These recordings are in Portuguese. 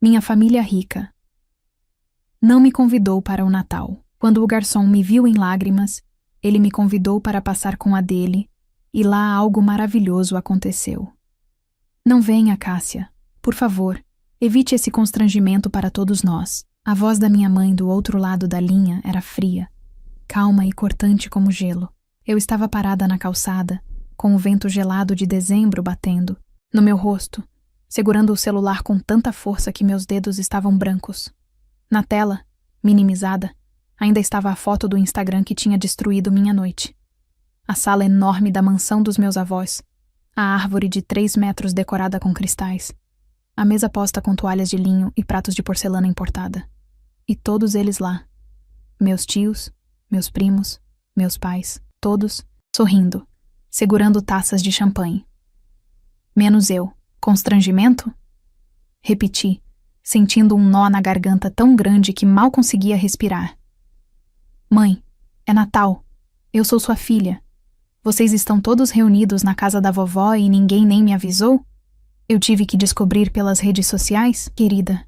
Minha família rica não me convidou para o Natal. Quando o garçom me viu em lágrimas, ele me convidou para passar com a dele, e lá algo maravilhoso aconteceu. Não venha, Cássia. Por favor, evite esse constrangimento para todos nós. A voz da minha mãe do outro lado da linha era fria, calma e cortante como gelo. Eu estava parada na calçada, com o vento gelado de dezembro batendo no meu rosto, segurando o celular com tanta força que meus dedos estavam brancos. Na tela, minimizada, ainda estava a foto do Instagram que tinha destruído minha noite. A sala enorme da mansão dos meus avós, a árvore de 3 metros decorada com cristais, a mesa posta com toalhas de linho e pratos de porcelana importada. E todos eles lá. Meus tios, meus primos, meus pais, todos sorrindo, segurando taças de champanhe. Menos eu. Constrangimento? Repeti, sentindo um nó na garganta tão grande que mal conseguia respirar. Mãe, é Natal. Eu sou sua filha. Vocês estão todos reunidos na casa da vovó e ninguém nem me avisou? Eu tive que descobrir pelas redes sociais? Querida,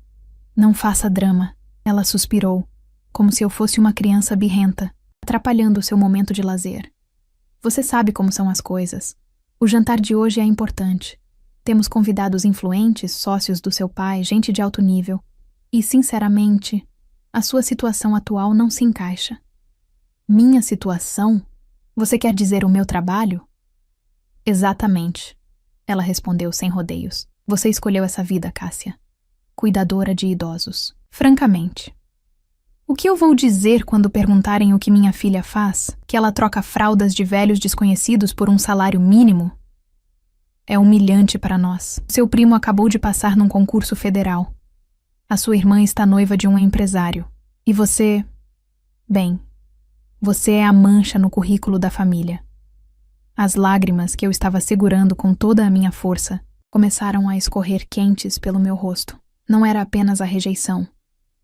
não faça drama. Ela suspirou, como se eu fosse uma criança birrenta, atrapalhando o seu momento de lazer. Você sabe como são as coisas. O jantar de hoje é importante. Temos convidados influentes, sócios do seu pai, gente de alto nível. E, sinceramente, a sua situação atual não se encaixa. Minha situação? Você quer dizer o meu trabalho? Exatamente. Ela respondeu sem rodeios. Você escolheu essa vida, Cássia. Cuidadora de idosos. Francamente. O que eu vou dizer quando perguntarem o que minha filha faz? Que ela troca fraldas de velhos desconhecidos por um salário mínimo? É humilhante para nós. Seu primo acabou de passar num concurso federal. A sua irmã está noiva de um empresário. E você... Bem, você é a mancha no currículo da família. As lágrimas que eu estava segurando com toda a minha força começaram a escorrer quentes pelo meu rosto. Não era apenas a rejeição.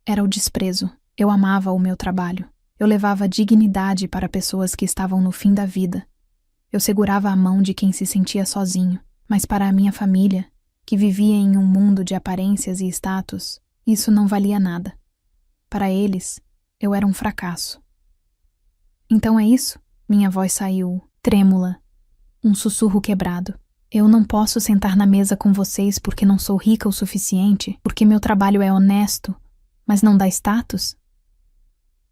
Era o desprezo. Eu amava o meu trabalho. Eu levava dignidade para pessoas que estavam no fim da vida. Eu segurava a mão de quem se sentia sozinho. Mas para a minha família, que vivia em um mundo de aparências e status, isso não valia nada. Para eles, eu era um fracasso. Então é isso? Minha voz saiu, trêmula, um sussurro quebrado. Eu não posso sentar na mesa com vocês porque não sou rica o suficiente, porque meu trabalho é honesto, mas não dá status?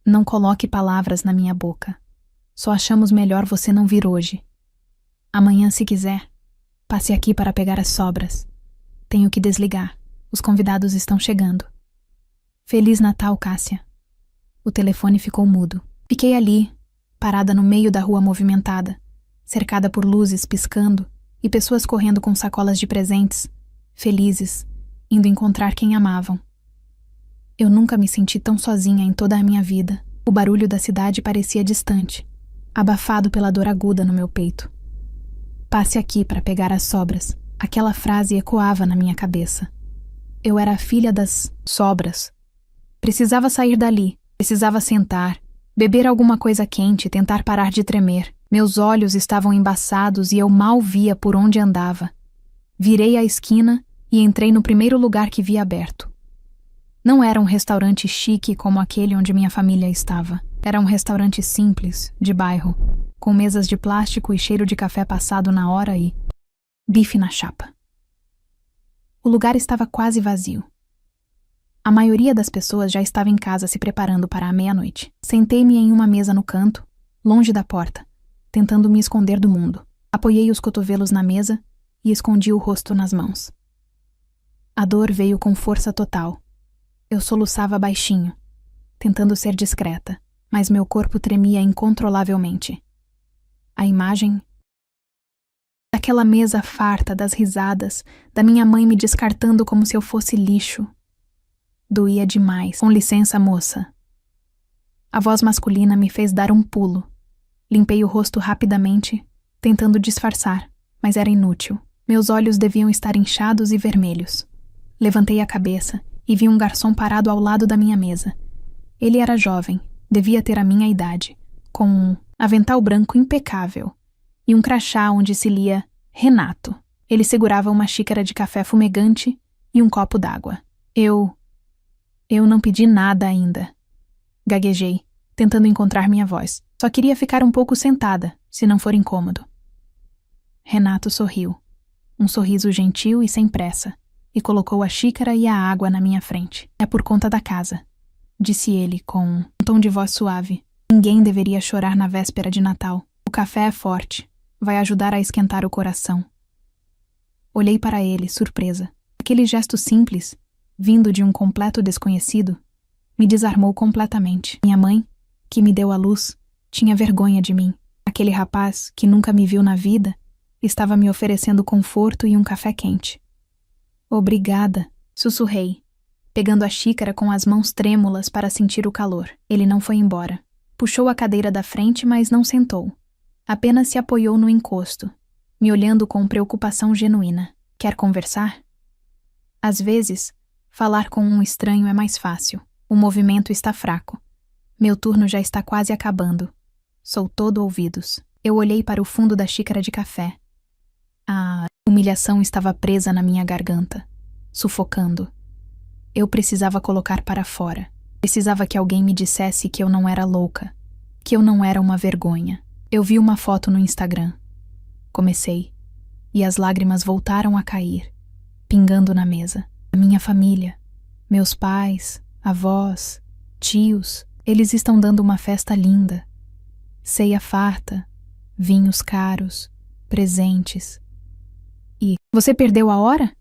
Não coloque palavras na minha boca. Só achamos melhor você não vir hoje. Amanhã, se quiser, passe aqui para pegar as sobras. Tenho que desligar. Os convidados estão chegando. Feliz Natal, Cássia. O telefone ficou mudo. Fiquei ali, parada no meio da rua movimentada, cercada por luzes piscando e pessoas correndo com sacolas de presentes, felizes, indo encontrar quem amavam. Eu nunca me senti tão sozinha em toda a minha vida. O barulho da cidade parecia distante, abafado pela dor aguda no meu peito. Passe aqui para pegar as sobras. Aquela frase ecoava na minha cabeça. Eu era a filha das sobras. Precisava sair dali, precisava sentar, beber alguma coisa quente e tentar parar de tremer. Meus olhos estavam embaçados e eu mal via por onde andava. Virei a esquina e entrei no primeiro lugar que vi aberto. Não era um restaurante chique como aquele onde minha família estava. Era um restaurante simples, de bairro, com mesas de plástico e cheiro de café passado na hora e bife na chapa. O lugar estava quase vazio. A maioria das pessoas já estava em casa se preparando para a meia-noite. Sentei-me em uma mesa no canto, longe da porta, tentando me esconder do mundo. Apoiei os cotovelos na mesa e escondi o rosto nas mãos. A dor veio com força total. Eu soluçava baixinho, tentando ser discreta, mas meu corpo tremia incontrolavelmente. A imagem daquela mesa farta das risadas, da minha mãe me descartando como se eu fosse lixo. Doía demais. Com licença, moça. A voz masculina me fez dar um pulo. Limpei o rosto rapidamente, tentando disfarçar, mas era inútil. Meus olhos deviam estar inchados e vermelhos. Levantei a cabeça e vi um garçom parado ao lado da minha mesa. Ele era jovem, devia ter a minha idade, com um avental branco impecável e um crachá onde se lia Renato. Ele segurava uma xícara de café fumegante e um copo d'água. Eu não pedi nada ainda. Gaguejei, tentando encontrar minha voz. Só queria ficar um pouco sentada, se não for incômodo. Renato sorriu, um sorriso gentil e sem pressa, e colocou a xícara e a água na minha frente. É por conta da casa, disse ele com um tom de voz suave. Ninguém deveria chorar na véspera de Natal. O café é forte, vai ajudar a esquentar o coração. Olhei para ele, surpresa. Aquele gesto simples, vindo de um completo desconhecido, me desarmou completamente. Minha mãe, que me deu a luz, tinha vergonha de mim. Aquele rapaz, que nunca me viu na vida, estava me oferecendo conforto e um café quente. Obrigada, sussurrei, pegando a xícara com as mãos trêmulas para sentir o calor. Ele não foi embora. Puxou a cadeira da frente, mas não sentou. Apenas se apoiou no encosto, me olhando com preocupação genuína. Quer conversar? Às vezes, falar com um estranho é mais fácil. O movimento está fraco. Meu turno já está quase acabando. Sou todo ouvidos. Eu olhei para o fundo da xícara de café. A humilhação estava presa na minha garganta, sufocando. Eu precisava colocar para fora. Precisava que alguém me dissesse que eu não era louca, que eu não era uma vergonha. Eu vi uma foto no Instagram. Comecei, e as lágrimas voltaram a cair, pingando na mesa. A minha família, meus pais, avós, tios, eles estão dando uma festa linda. Ceia farta, vinhos caros, presentes. E, você perdeu a hora?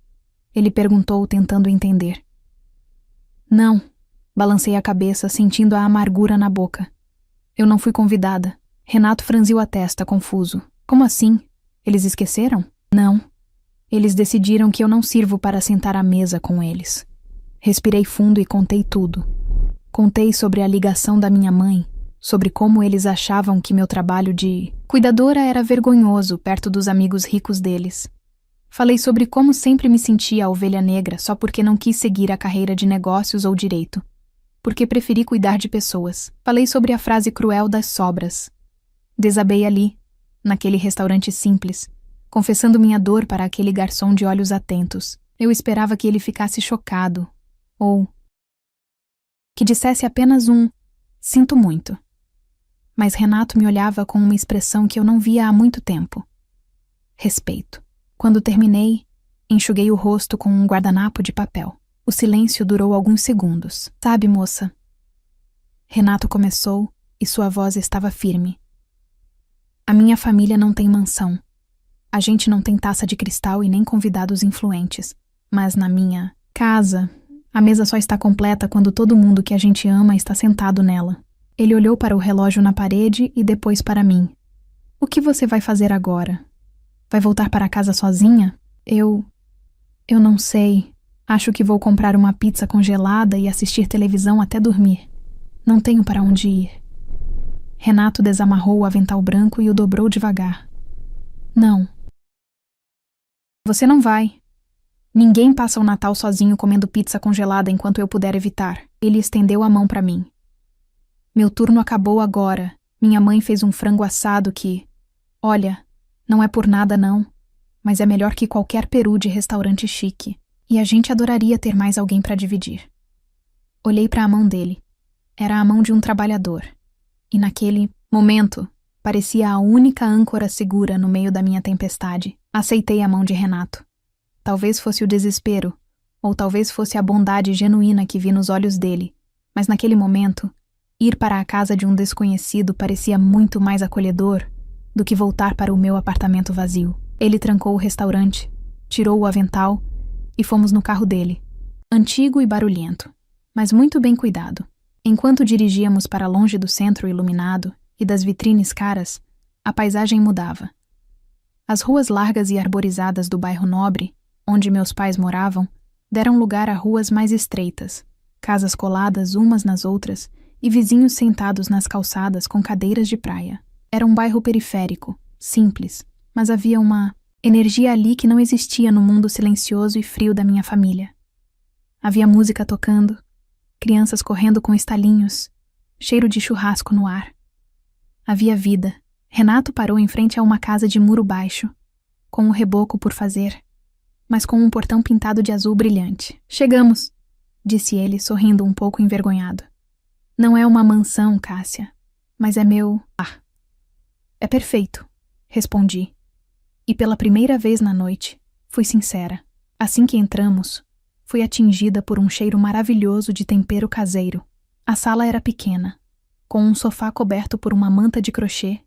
Ele perguntou, tentando entender. Não, balancei a cabeça, sentindo a amargura na boca. Eu não fui convidada. Renato franziu a testa, confuso. Como assim? Eles esqueceram? Não. Eles decidiram que eu não sirvo para sentar à mesa com eles. Respirei fundo e contei tudo. Contei sobre a ligação da minha mãe, sobre como eles achavam que meu trabalho de cuidadora era vergonhoso perto dos amigos ricos deles. Falei sobre como sempre me sentia a ovelha negra só porque não quis seguir a carreira de negócios ou direito, porque preferi cuidar de pessoas. Falei sobre a frase cruel das sobras. Desabei ali, naquele restaurante simples, confessando minha dor para aquele garçom de olhos atentos. Eu esperava que ele ficasse chocado, ou que dissesse apenas um "sinto muito". Mas Renato me olhava com uma expressão que eu não via há muito tempo. Respeito. Quando terminei, enxuguei o rosto com um guardanapo de papel. O silêncio durou alguns segundos. Sabe, moça? Renato começou e sua voz estava firme. A minha família não tem mansão. A gente não tem taça de cristal e nem convidados influentes. Mas na minha casa, a mesa só está completa quando todo mundo que a gente ama está sentado nela. Ele olhou para o relógio na parede e depois para mim. O que você vai fazer agora? Vai voltar para casa sozinha? Eu não sei. Acho que vou comprar uma pizza congelada e assistir televisão até dormir. Não tenho para onde ir. Renato desamarrou o avental branco e o dobrou devagar. Não. Você não vai. Ninguém passa o Natal sozinho comendo pizza congelada enquanto eu puder evitar. Ele estendeu a mão para mim. Meu turno acabou agora. Minha mãe fez um frango assado que... Olha, não é por nada não, mas é melhor que qualquer peru de restaurante chique. E a gente adoraria ter mais alguém para dividir. Olhei para a mão dele. Era a mão de um trabalhador. E naquele momento, parecia a única âncora segura no meio da minha tempestade. Aceitei a mão de Renato. Talvez fosse o desespero, ou talvez fosse a bondade genuína que vi nos olhos dele, mas naquele momento, ir para a casa de um desconhecido parecia muito mais acolhedor do que voltar para o meu apartamento vazio. Ele trancou o restaurante, tirou o avental e fomos no carro dele, antigo e barulhento, mas muito bem cuidado. Enquanto dirigíamos para longe do centro iluminado e das vitrines caras, a paisagem mudava. As ruas largas e arborizadas do bairro Nobre, onde meus pais moravam, deram lugar a ruas mais estreitas, casas coladas umas nas outras e vizinhos sentados nas calçadas com cadeiras de praia. Era um bairro periférico, simples, mas havia uma energia ali que não existia no mundo silencioso e frio da minha família. Havia música tocando, crianças correndo com estalinhos, cheiro de churrasco no ar. Havia vida. Renato parou em frente a uma casa de muro baixo, com um reboco por fazer, mas com um portão pintado de azul brilhante. Chegamos! disse ele, sorrindo um pouco envergonhado. Não é uma mansão, Cássia, mas é meu lar. É perfeito, respondi. E pela primeira vez na noite, fui sincera. Assim que entramos, fui atingida por um cheiro maravilhoso de tempero caseiro. A sala era pequena, com um sofá coberto por uma manta de crochê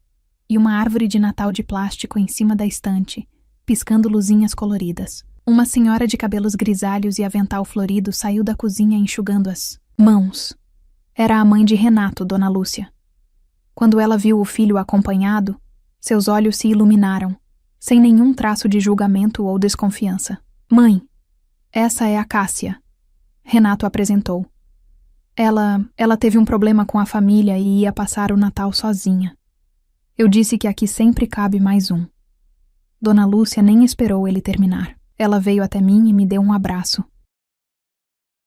e uma árvore de Natal de plástico em cima da estante, piscando luzinhas coloridas. Uma senhora de cabelos grisalhos e avental florido saiu da cozinha enxugando as mãos. Era a mãe de Renato, Dona Lúcia. Quando ela viu o filho acompanhado, seus olhos se iluminaram, sem nenhum traço de julgamento ou desconfiança. Mãe, essa é a Cássia. Renato apresentou. Ela teve um problema com a família e ia passar o Natal sozinha. Eu disse que aqui sempre cabe mais um. Dona Lúcia nem esperou ele terminar. Ela veio até mim e me deu um abraço.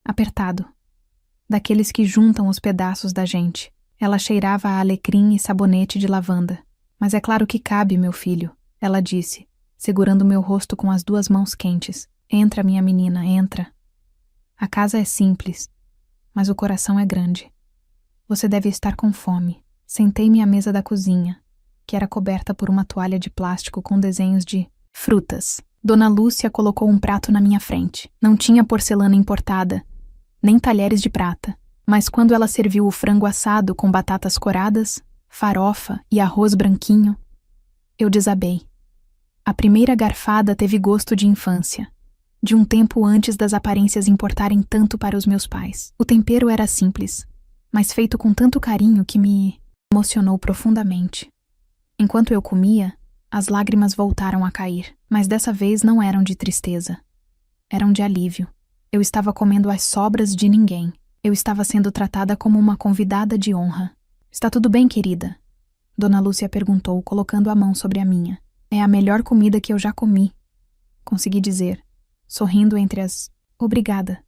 Apertado. Daqueles que juntam os pedaços da gente. Ela cheirava a alecrim e sabonete de lavanda. Mas é claro que cabe, meu filho, ela disse, segurando meu rosto com as duas mãos quentes. Entra, minha menina, entra. A casa é simples, mas o coração é grande. Você deve estar com fome. Sentei-me à mesa da cozinha, que era coberta por uma toalha de plástico com desenhos de frutas. Dona Lúcia colocou um prato na minha frente. Não tinha porcelana importada, nem talheres de prata. Mas quando ela serviu o frango assado com batatas coradas, farofa e arroz branquinho, eu desabei. A primeira garfada teve gosto de infância, de um tempo antes das aparências importarem tanto para os meus pais. O tempero era simples, mas feito com tanto carinho que me emocionou profundamente. Enquanto eu comia, as lágrimas voltaram a cair, mas dessa vez não eram de tristeza. Eram de alívio. Eu estava comendo as sobras de ninguém. Eu estava sendo tratada como uma convidada de honra. Está tudo bem, querida? Dona Lúcia perguntou, colocando a mão sobre a minha. É a melhor comida que eu já comi. Consegui dizer, sorrindo entre as... Obrigada.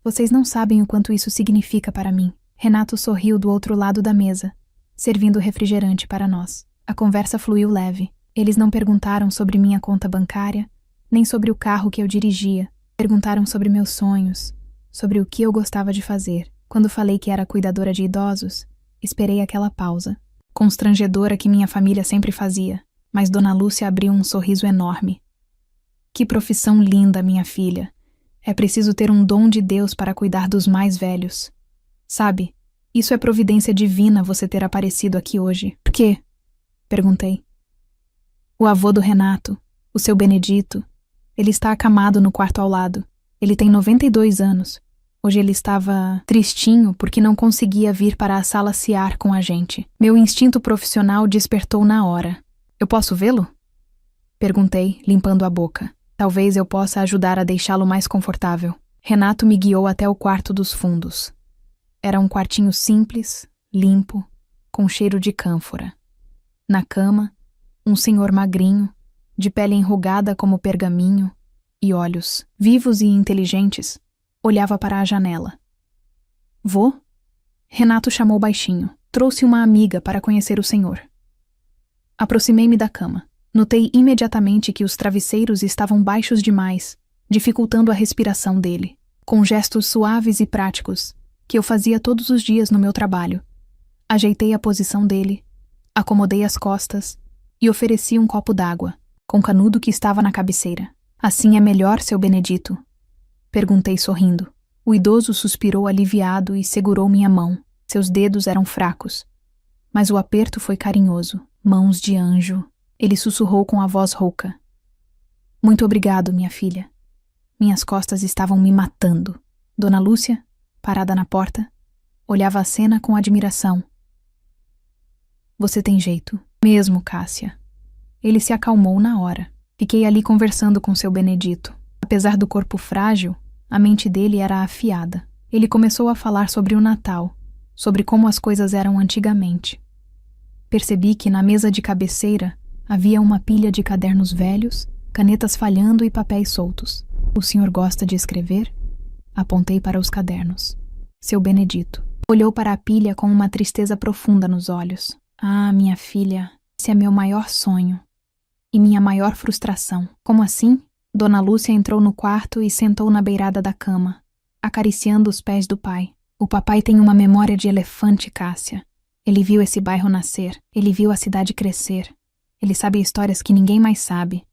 Vocês não sabem o quanto isso significa para mim. Renato sorriu do outro lado da mesa, servindo refrigerante para nós. A conversa fluiu leve. Eles não perguntaram sobre minha conta bancária, nem sobre o carro que eu dirigia. Perguntaram sobre meus sonhos, sobre o que eu gostava de fazer. Quando falei que era cuidadora de idosos, esperei aquela pausa, constrangedora que minha família sempre fazia, mas Dona Lúcia abriu um sorriso enorme. Que profissão linda, minha filha. É preciso ter um dom de Deus para cuidar dos mais velhos. Sabe, isso é providência divina você ter aparecido aqui hoje. Por quê? Perguntei. O avô do Renato, o seu Benedito, ele está acamado no quarto ao lado. Ele tem 92 anos. Hoje ele estava tristinho porque não conseguia vir para a sala cear com a gente. Meu instinto profissional despertou na hora. Eu posso vê-lo? Perguntei, limpando a boca. Talvez eu possa ajudar a deixá-lo mais confortável. Renato me guiou até o quarto dos fundos. Era um quartinho simples, limpo, com cheiro de cânfora. Na cama, um senhor magrinho, de pele enrugada como pergaminho, e olhos vivos e inteligentes, olhava para a janela. Vô? Renato chamou baixinho. Trouxe uma amiga para conhecer o senhor. Aproximei-me da cama. Notei imediatamente que os travesseiros estavam baixos demais, dificultando a respiração dele. Com gestos suaves e práticos, que eu fazia todos os dias no meu trabalho, ajeitei a posição dele, acomodei as costas e ofereci um copo d'água, com canudo que estava na cabeceira. Assim é melhor, seu Benedito? Perguntei sorrindo. O idoso suspirou aliviado e segurou minha mão. Seus dedos eram fracos, mas o aperto foi carinhoso. Mãos de anjo. Ele sussurrou com a voz rouca. Muito obrigado, minha filha. Minhas costas estavam me matando. Dona Lúcia, parada na porta, olhava a cena com admiração. Você tem jeito. Mesmo, Cássia. Ele se acalmou na hora. Fiquei ali conversando com seu Benedito. Apesar do corpo frágil, a mente dele era afiada. Ele começou a falar sobre o Natal, sobre como as coisas eram antigamente. Percebi que na mesa de cabeceira havia uma pilha de cadernos velhos, canetas falhando e papéis soltos. O senhor gosta de escrever? Apontei para os cadernos. Seu Benedito olhou para a pilha com uma tristeza profunda nos olhos. Ah, minha filha, esse é meu maior sonho. E minha maior frustração. Como assim? Dona Lúcia entrou no quarto e sentou na beirada da cama, acariciando os pés do pai. O papai tem uma memória de elefante, Cássia. Ele viu esse bairro nascer, ele viu a cidade crescer. Ele sabe histórias que ninguém mais sabe.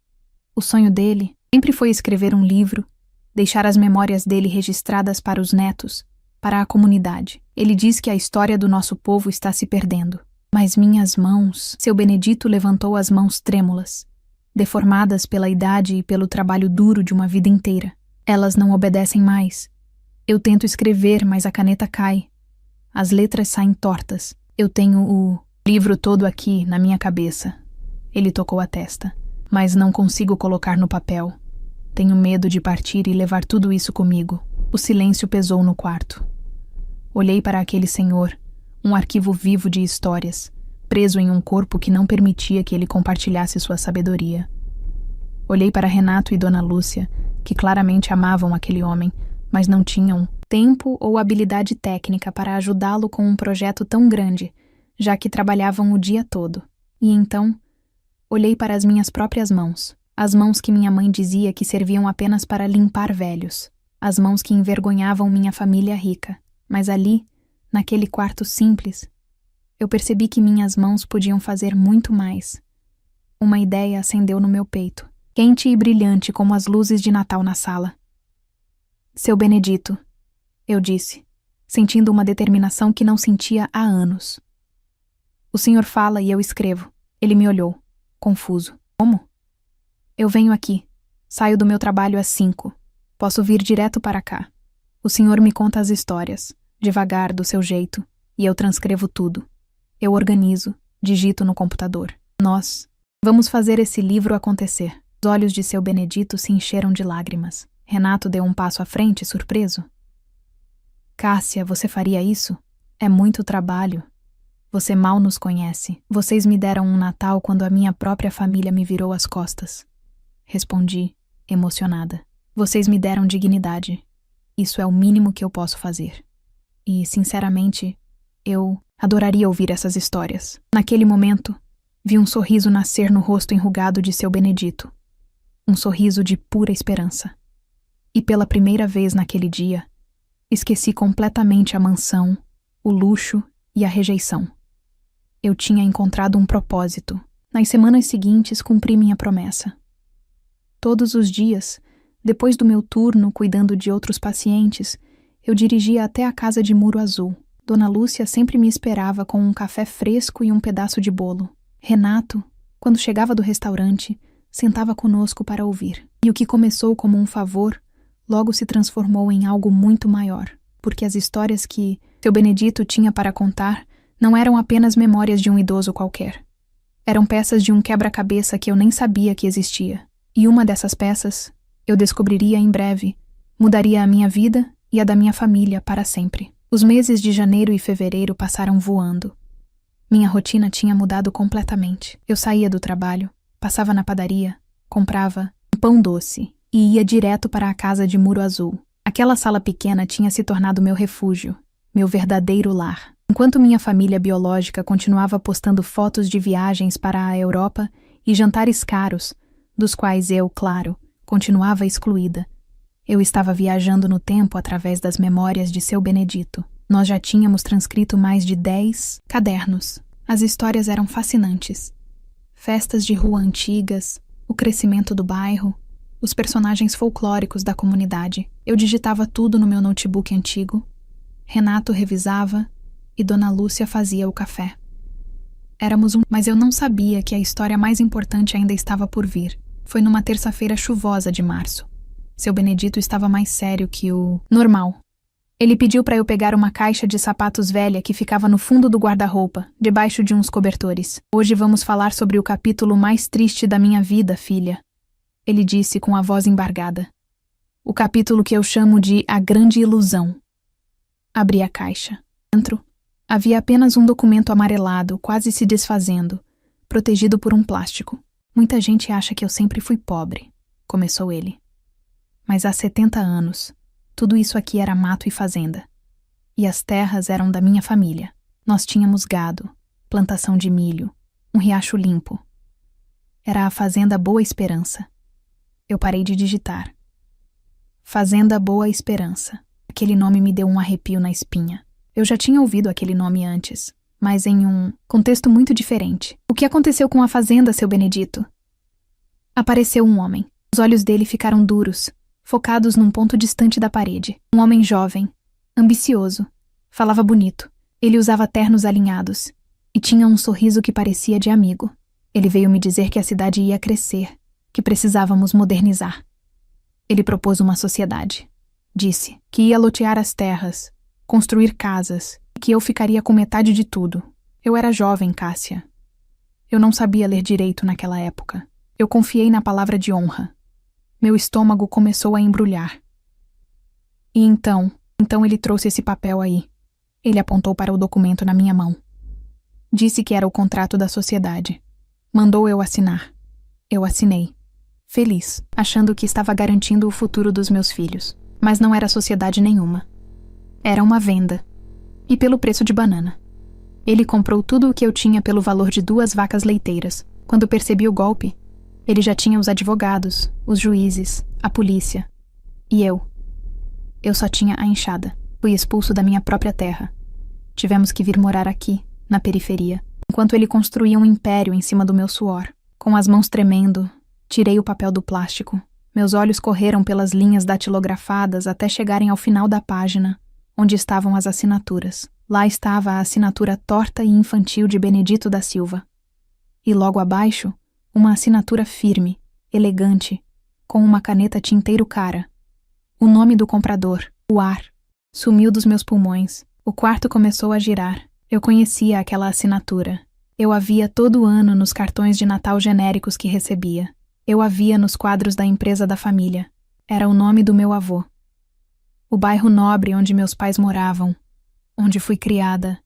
O sonho dele sempre foi escrever um livro, deixar as memórias dele registradas para os netos, para a comunidade. Ele diz que a história do nosso povo está se perdendo. Mas minhas mãos... Seu Benedito levantou as mãos trêmulas, deformadas pela idade e pelo trabalho duro de uma vida inteira. Elas não obedecem mais. Eu tento escrever, mas a caneta cai. As letras saem tortas. Eu tenho o livro todo aqui, na minha cabeça. Ele tocou a testa. Mas não consigo colocar no papel. Tenho medo de partir e levar tudo isso comigo. O silêncio pesou no quarto. Olhei para aquele senhor, um arquivo vivo de histórias, preso em um corpo que não permitia que ele compartilhasse sua sabedoria. Olhei para Renato e Dona Lúcia, que claramente amavam aquele homem, mas não tinham tempo ou habilidade técnica para ajudá-lo com um projeto tão grande, já que trabalhavam o dia todo. E então, olhei para as minhas próprias mãos, as mãos que minha mãe dizia que serviam apenas para limpar velhos, as mãos que envergonhavam minha família rica. Mas ali, naquele quarto simples, eu percebi que minhas mãos podiam fazer muito mais. Uma ideia acendeu no meu peito, quente e brilhante como as luzes de Natal na sala. Seu Benedito, eu disse, sentindo uma determinação que não sentia há anos. O senhor fala e eu escrevo. Ele me olhou, confuso. Como? Eu venho aqui. Saio do meu trabalho às 5. Posso vir direto para cá. O senhor me conta as histórias, devagar, do seu jeito, e eu transcrevo tudo. Eu organizo, digito no computador. Nós vamos fazer esse livro acontecer. Os olhos de seu Benedito se encheram de lágrimas. Renato deu um passo à frente, surpreso. Cássia, você faria isso? É muito trabalho. Você mal nos conhece. Vocês me deram um Natal quando a minha própria família me virou as costas. Respondi, emocionada. Vocês me deram dignidade. Isso é o mínimo que eu posso fazer. E, sinceramente, eu adoraria ouvir essas histórias. Naquele momento, vi um sorriso nascer no rosto enrugado de seu Benedito. Um sorriso de pura esperança. E pela primeira vez naquele dia, esqueci completamente a mansão, o luxo e a rejeição. Eu tinha encontrado um propósito. Nas semanas seguintes, cumpri minha promessa. Todos os dias, depois do meu turno cuidando de outros pacientes, eu dirigia até a casa de muro azul. Dona Lúcia sempre me esperava com um café fresco e um pedaço de bolo. Renato, quando chegava do restaurante, sentava conosco para ouvir. E o que começou como um favor, logo se transformou em algo muito maior, porque as histórias que seu Benedito tinha para contar não eram apenas memórias de um idoso qualquer. Eram peças de um quebra-cabeça que eu nem sabia que existia. E uma dessas peças, eu descobriria em breve, mudaria a minha vida e a da minha família para sempre. Os meses de janeiro e fevereiro passaram voando. Minha rotina tinha mudado completamente. Eu saía do trabalho, passava na padaria, comprava um pão doce e ia direto para a casa de muro azul. Aquela sala pequena tinha se tornado meu refúgio, meu verdadeiro lar. Enquanto minha família biológica continuava postando fotos de viagens para a Europa e jantares caros, dos quais eu, claro, continuava excluída, eu estava viajando no tempo através das memórias de seu Benedito. Nós já tínhamos transcrito mais de 10 cadernos. As histórias eram fascinantes. Festas de rua antigas, o crescimento do bairro, os personagens folclóricos da comunidade. Eu digitava tudo no meu notebook antigo. Renato revisava e Dona Lúcia fazia o café. Mas eu não sabia que a história mais importante ainda estava por vir. Foi numa terça-feira chuvosa de março. Seu Benedito estava mais sério que o normal. Ele pediu para eu pegar uma caixa de sapatos velha que ficava no fundo do guarda-roupa, debaixo de uns cobertores. Hoje vamos falar sobre o capítulo mais triste da minha vida, filha. Ele disse com a voz embargada. O capítulo que eu chamo de A Grande Ilusão. Abri a caixa. Dentro, havia apenas um documento amarelado, quase se desfazendo, protegido por um plástico. Muita gente acha que eu sempre fui pobre, começou ele. Mas há 70 anos, tudo isso aqui era mato e fazenda. E as terras eram da minha família. Nós tínhamos gado, plantação de milho, um riacho limpo. Era a Fazenda Boa Esperança. Eu parei de digitar. Fazenda Boa Esperança. Aquele nome me deu um arrepio na espinha. Eu já tinha ouvido aquele nome antes, mas em um contexto muito diferente. O que aconteceu com a fazenda, seu Benedito? Apareceu um homem. Os olhos dele ficaram duros, focados num ponto distante da parede. Um homem jovem, ambicioso, falava bonito. Ele usava ternos alinhados e tinha um sorriso que parecia de amigo. Ele veio me dizer que a cidade ia crescer, que precisávamos modernizar. Ele propôs uma sociedade. Disse que ia lotear as terras, construir casas, e que eu ficaria com metade de tudo. Eu era jovem, Cássia. Eu não sabia ler direito naquela época. Eu confiei na palavra de honra. Meu estômago começou a embrulhar. E então ele trouxe esse papel aí. Ele apontou para o documento na minha mão. Disse que era o contrato da sociedade. Mandou eu assinar. Eu assinei. Feliz, achando que estava garantindo o futuro dos meus filhos. Mas não era sociedade nenhuma. Era uma venda. E pelo preço de banana. Ele comprou tudo o que eu tinha pelo valor de 2 vacas leiteiras. Quando percebi o golpe, ele já tinha os advogados, os juízes, a polícia. E eu só tinha a enxada. Fui expulso da minha própria terra. Tivemos que vir morar aqui, na periferia, enquanto ele construía um império em cima do meu suor. Com as mãos tremendo, tirei o papel do plástico. Meus olhos correram pelas linhas datilografadas até chegarem ao final da página, onde estavam as assinaturas. Lá estava a assinatura torta e infantil de Benedito da Silva. E logo abaixo, uma assinatura firme, elegante, com uma caneta tinteiro cara. O nome do comprador, o ar, sumiu dos meus pulmões. O quarto começou a girar. Eu conhecia aquela assinatura. Eu a via todo ano nos cartões de Natal genéricos que recebia. Eu a via nos quadros da empresa da família. Era o nome do meu avô. O bairro nobre onde meus pais moravam, onde fui criada,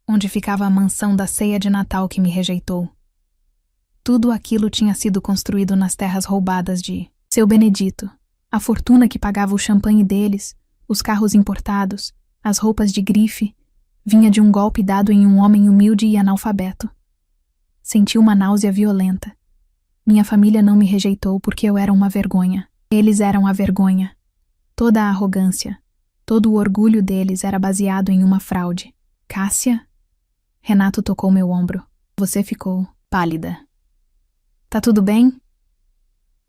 onde ficava a mansão da ceia de Natal que me rejeitou. Tudo aquilo tinha sido construído nas terras roubadas de seu Benedito. A fortuna que pagava o champanhe deles, os carros importados, as roupas de grife, vinha de um golpe dado em um homem humilde e analfabeto. Senti uma náusea violenta. Minha família não me rejeitou porque eu era uma vergonha. Eles eram a vergonha. Toda a arrogância, todo o orgulho deles era baseado em uma fraude. Cássia? Renato tocou meu ombro. Você ficou pálida. Tá tudo bem?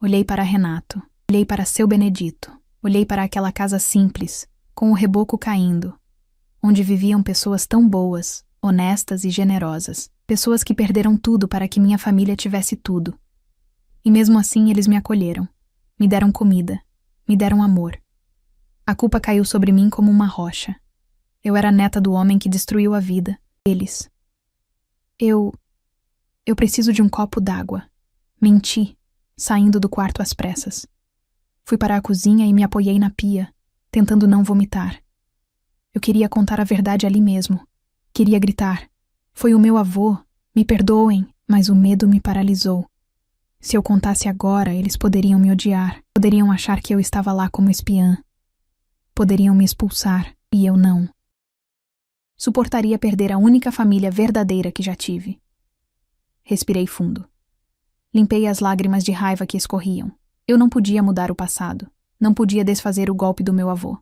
Olhei para Renato. Olhei para seu Benedito. Olhei para aquela casa simples, com o reboco caindo, onde viviam pessoas tão boas, honestas e generosas. Pessoas que perderam tudo para que minha família tivesse tudo. E mesmo assim eles me acolheram. Me deram comida. Me deram amor. A culpa caiu sobre mim como uma rocha. Eu era neta do homem que destruiu a vida. Eles. Eu preciso de um copo d'água. Menti, saindo do quarto às pressas. Fui para a cozinha e me apoiei na pia, tentando não vomitar. Eu queria contar a verdade ali mesmo. Queria gritar. Foi o meu avô. Me perdoem, mas o medo me paralisou. Se eu contasse agora, eles poderiam me odiar. Poderiam achar que eu estava lá como espiã. Poderiam me expulsar, e eu não. Suportaria perder a única família verdadeira que já tive. Respirei fundo. Limpei as lágrimas de raiva que escorriam. Eu não podia mudar o passado. Não podia desfazer o golpe do meu avô.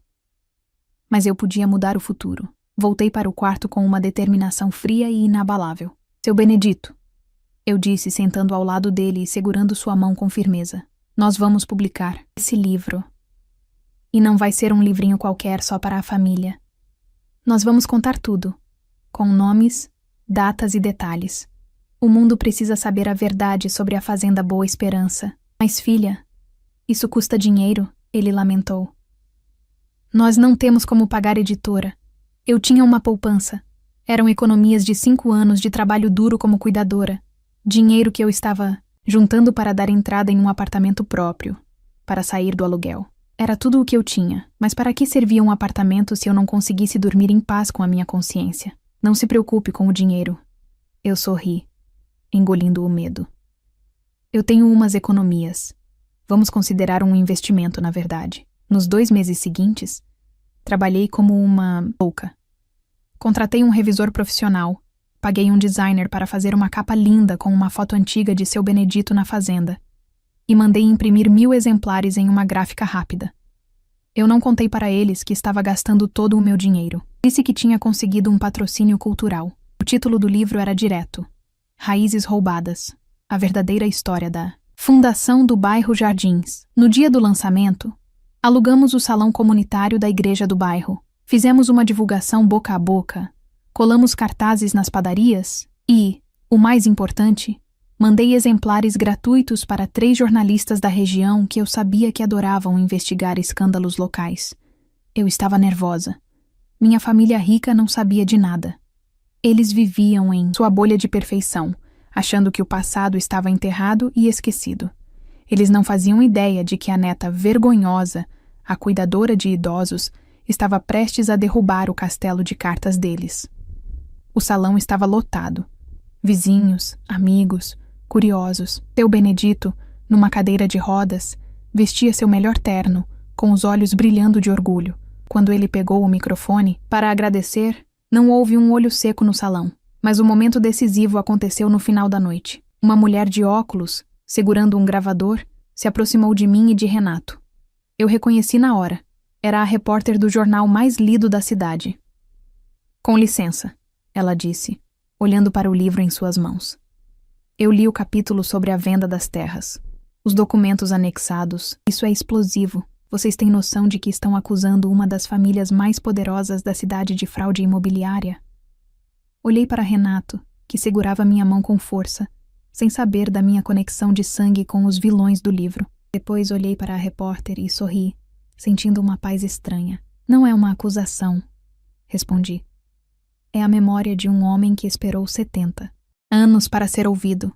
Mas eu podia mudar o futuro. Voltei para o quarto com uma determinação fria e inabalável. Seu Benedito, eu disse sentando ao lado dele e segurando sua mão com firmeza. Nós vamos publicar esse livro. E não vai ser um livrinho qualquer só para a família. Nós vamos contar tudo, com nomes, datas e detalhes. O mundo precisa saber a verdade sobre a Fazenda Boa Esperança. Mas, filha, isso custa dinheiro, ele lamentou. Nós não temos como pagar editora. Eu tinha uma poupança. Eram economias de 5 anos de trabalho duro como cuidadora. Dinheiro que eu estava juntando para dar entrada em um apartamento próprio, para sair do aluguel. Era tudo o que eu tinha, mas para que servia um apartamento se eu não conseguisse dormir em paz com a minha consciência? Não se preocupe com o dinheiro. Eu sorri, engolindo o medo. Eu tenho umas economias. Vamos considerar um investimento, na verdade. Nos 2 meses seguintes, trabalhei como uma louca. Contratei um revisor profissional. Paguei um designer para fazer uma capa linda com uma foto antiga de seu Benedito na fazenda. E mandei imprimir 1000 exemplares em uma gráfica rápida. Eu não contei para eles que estava gastando todo o meu dinheiro. Disse que tinha conseguido um patrocínio cultural. O título do livro era direto: Raízes Roubadas. A verdadeira história da Fundação do Bairro Jardins. No dia do lançamento, alugamos o salão comunitário da igreja do bairro. Fizemos uma divulgação boca a boca. Colamos cartazes nas padarias e, o mais importante, mandei exemplares gratuitos para 3 jornalistas da região que eu sabia que adoravam investigar escândalos locais. Eu estava nervosa. Minha família rica não sabia de nada. Eles viviam em sua bolha de perfeição, achando que o passado estava enterrado e esquecido. Eles não faziam ideia de que a neta vergonhosa, a cuidadora de idosos, estava prestes a derrubar o castelo de cartas deles. O salão estava lotado. Vizinhos, amigos, curiosos. Seu Benedito, numa cadeira de rodas, vestia seu melhor terno, com os olhos brilhando de orgulho. Quando ele pegou o microfone para agradecer, não houve um olho seco no salão. Mas o momento decisivo aconteceu no final da noite. Uma mulher de óculos, segurando um gravador, se aproximou de mim e de Renato. Eu reconheci na hora. Era a repórter do jornal mais lido da cidade. Com licença, ela disse, olhando para o livro em suas mãos. Eu li o capítulo sobre a venda das terras. Os documentos anexados. Isso é explosivo. Vocês têm noção de que estão acusando uma das famílias mais poderosas da cidade de fraude imobiliária? Olhei para Renato, que segurava minha mão com força, sem saber da minha conexão de sangue com os vilões do livro. Depois olhei para a repórter e sorri, sentindo uma paz estranha. Não é uma acusação, respondi. É a memória de um homem que esperou 70 anos para ser ouvido.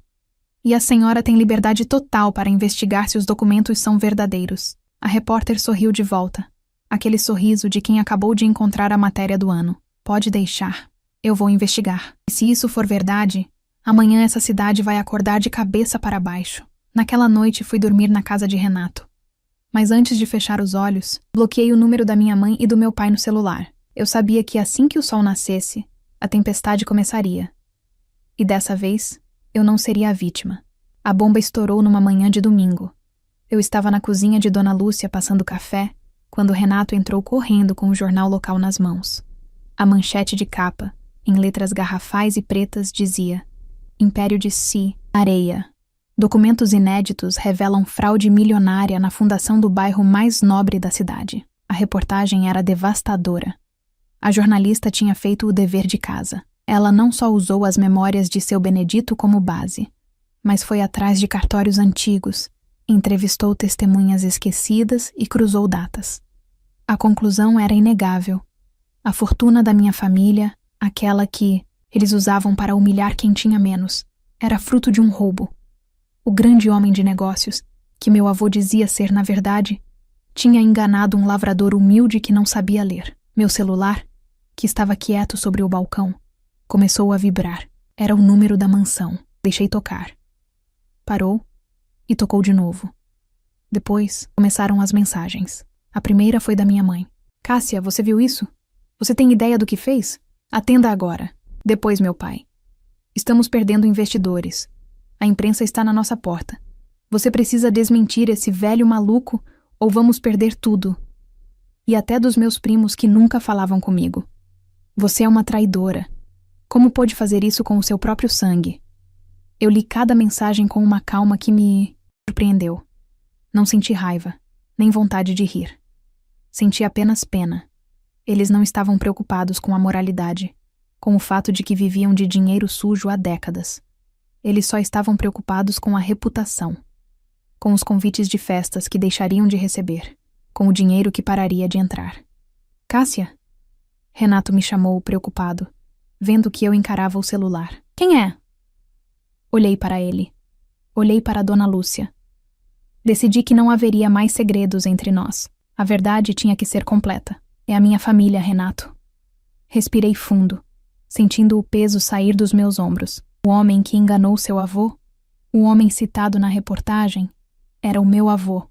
E a senhora tem liberdade total para investigar se os documentos são verdadeiros. A repórter sorriu de volta. Aquele sorriso de quem acabou de encontrar a matéria do ano. Pode deixar. Eu vou investigar. E se isso for verdade, amanhã essa cidade vai acordar de cabeça para baixo. Naquela noite fui dormir na casa de Renato. Mas antes de fechar os olhos, bloqueei o número da minha mãe e do meu pai no celular. Eu sabia que assim que o sol nascesse, a tempestade começaria. E dessa vez, eu não seria a vítima. A bomba estourou numa manhã de domingo. Eu estava na cozinha de Dona Lúcia passando café, quando Renato entrou correndo com o jornal local nas mãos. A manchete de capa, em letras garrafais e pretas, dizia: Império de Si, Areia. Documentos inéditos revelam fraude milionária na fundação do bairro mais nobre da cidade. A reportagem era devastadora. A jornalista tinha feito o dever de casa. Ela não só usou as memórias de seu Benedito como base, mas foi atrás de cartórios antigos, entrevistou testemunhas esquecidas e cruzou datas. A conclusão era inegável. A fortuna da minha família, aquela que eles usavam para humilhar quem tinha menos, era fruto de um roubo. O grande homem de negócios, que meu avô dizia ser na verdade, tinha enganado um lavrador humilde que não sabia ler. Meu celular, que estava quieto sobre o balcão, começou a vibrar. Era o número da mansão. Deixei tocar. Parou e tocou de novo. Depois começaram as mensagens. A primeira foi da minha mãe. Cássia, você viu isso? Você tem ideia do que fez? Atenda agora. Depois meu pai. Estamos perdendo investidores. A imprensa está na nossa porta. Você precisa desmentir esse velho maluco ou vamos perder tudo. E até dos meus primos que nunca falavam comigo. Você é uma traidora. Como pôde fazer isso com o seu próprio sangue? Eu li cada mensagem com uma calma que me surpreendeu. Não senti raiva, nem vontade de rir. Senti apenas pena. Eles não estavam preocupados com a moralidade, com o fato de que viviam de dinheiro sujo há décadas. Eles só estavam preocupados com a reputação, com os convites de festas que deixariam de receber, com o dinheiro que pararia de entrar. Cássia? Renato me chamou, preocupado, vendo que eu encarava o celular. Quem é? Olhei para ele. Olhei para Dona Lúcia. Decidi que não haveria mais segredos entre nós. A verdade tinha que ser completa. É a minha família, Renato. Respirei fundo, sentindo o peso sair dos meus ombros. O homem que enganou seu avô, o homem citado na reportagem, era o meu avô.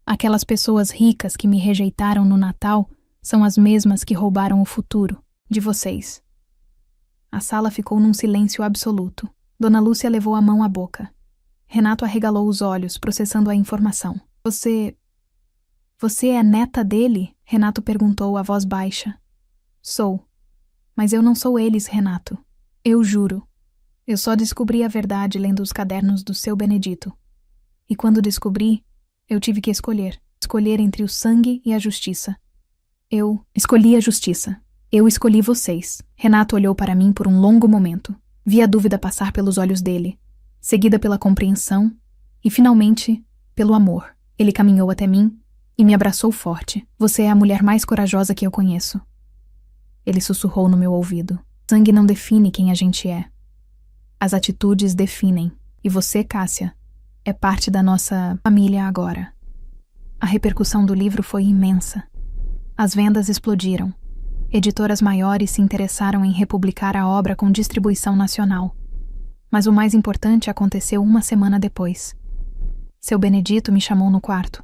Aquelas pessoas ricas que me rejeitaram no Natal são as mesmas que roubaram o futuro de vocês. A sala ficou num silêncio absoluto. Dona Lúcia levou a mão à boca. Renato arregalou os olhos, processando a informação. Você Você é neta dele? Renato perguntou a voz baixa. Sou. Mas eu não sou eles, Renato. Eu juro. Eu só descobri a verdade lendo os cadernos do seu Benedito. E quando descobri, eu tive que escolher. Escolher entre o sangue e a justiça. Eu escolhi a justiça. Eu escolhi vocês. Renato olhou para mim por um longo momento. Vi a dúvida passar pelos olhos dele, seguida pela compreensão e, finalmente, pelo amor. Ele caminhou até mim e me abraçou forte. Você é a mulher mais corajosa que eu conheço. Ele sussurrou no meu ouvido. Sangue não define quem a gente é. As atitudes definem. E você, Cássia, é parte da nossa família agora. A repercussão do livro foi imensa. As vendas explodiram. Editoras maiores se interessaram em republicar a obra com distribuição nacional. Mas o mais importante aconteceu uma semana depois. Seu Benedito me chamou no quarto.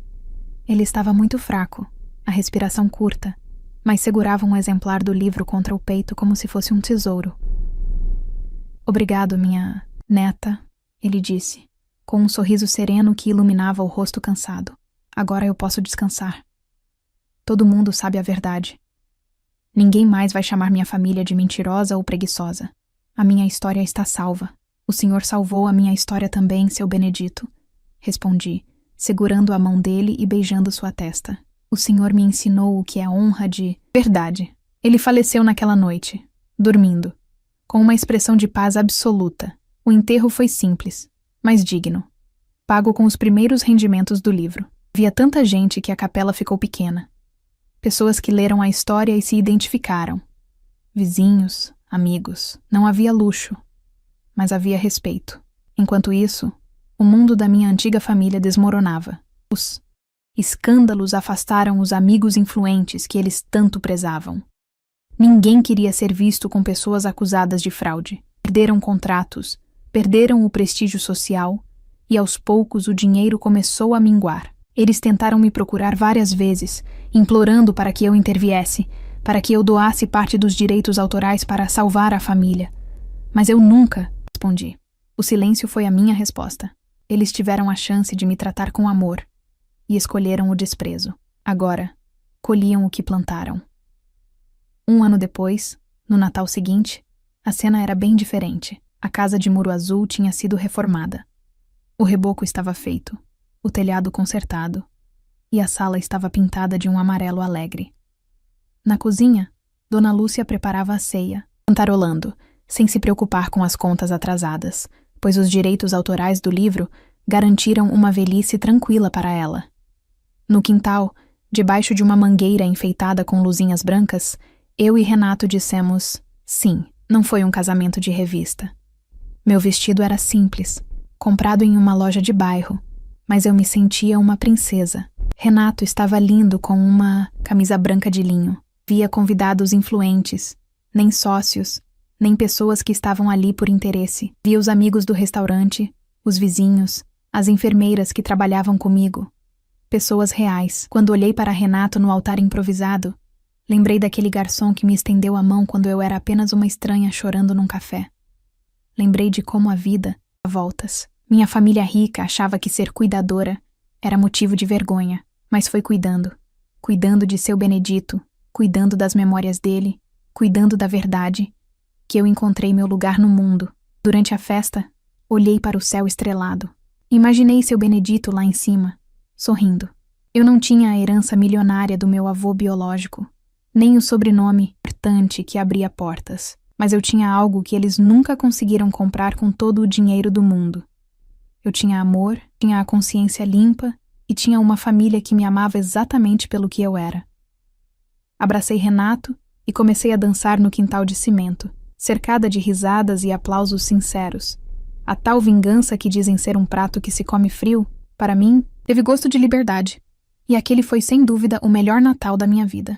Ele estava muito fraco, a respiração curta, mas segurava um exemplar do livro contra o peito como se fosse um tesouro. Obrigado, minha neta, ele disse, com um sorriso sereno que iluminava o rosto cansado. Agora eu posso descansar. Todo mundo sabe a verdade. Ninguém mais vai chamar minha família de mentirosa ou preguiçosa. A minha história está salva. O Senhor salvou a minha história também, seu Benedito. Respondi, segurando a mão dele e beijando sua testa. O Senhor me ensinou o que é honra de verdade. Ele faleceu naquela noite, dormindo, com uma expressão de paz absoluta. O enterro foi simples, mas digno. Pago com os primeiros rendimentos do livro. Via tanta gente que a capela ficou pequena. Pessoas que leram a história e se identificaram. Vizinhos, amigos. Não havia luxo, mas havia respeito. Enquanto isso, o mundo da minha antiga família desmoronava. Os escândalos afastaram os amigos influentes que eles tanto prezavam. Ninguém queria ser visto com pessoas acusadas de fraude. Perderam contratos, perderam o prestígio social e aos poucos o dinheiro começou a minguar. Eles tentaram me procurar várias vezes, implorando para que eu interviesse, para que eu doasse parte dos direitos autorais para salvar a família. Mas eu nunca respondi. O silêncio foi a minha resposta. Eles tiveram a chance de me tratar com amor e escolheram o desprezo. Agora, colhiam o que plantaram. 1 ano depois, no Natal seguinte, a cena era bem diferente. A casa de muro azul tinha sido reformada. O reboco estava feito, o telhado consertado, e a sala estava pintada de um amarelo alegre. Na cozinha, Dona Lúcia preparava a ceia, cantarolando, sem se preocupar com as contas atrasadas, pois os direitos autorais do livro garantiram uma velhice tranquila para ela. No quintal, debaixo de uma mangueira enfeitada com luzinhas brancas, eu e Renato dissemos sim. Não foi um casamento de revista. Meu vestido era simples, comprado em uma loja de bairro, mas eu me sentia uma princesa. Renato estava lindo com uma camisa branca de linho. Via convidados influentes, nem sócios, nem pessoas que estavam ali por interesse. Via os amigos do restaurante, os vizinhos, as enfermeiras que trabalhavam comigo. Pessoas reais. Quando olhei para Renato no altar improvisado, lembrei daquele garçom que me estendeu a mão quando eu era apenas uma estranha chorando num café. Lembrei de como a vida dá voltas. Minha família rica achava que ser cuidadora era motivo de vergonha, mas foi cuidando de seu Benedito, cuidando das memórias dele, cuidando da verdade, que eu encontrei meu lugar no mundo. Durante a festa, olhei para o céu estrelado. Imaginei seu Benedito lá em cima, sorrindo. Eu não tinha a herança milionária do meu avô biológico, nem o sobrenome importante que abria portas, mas eu tinha algo que eles nunca conseguiram comprar com todo o dinheiro do mundo. Eu tinha amor, tinha a consciência limpa e tinha uma família que me amava exatamente pelo que eu era. Abracei Renato e comecei a dançar no quintal de cimento, cercada de risadas e aplausos sinceros. A tal vingança que dizem ser um prato que se come frio, para mim, teve gosto de liberdade. E aquele foi sem dúvida o melhor Natal da minha vida.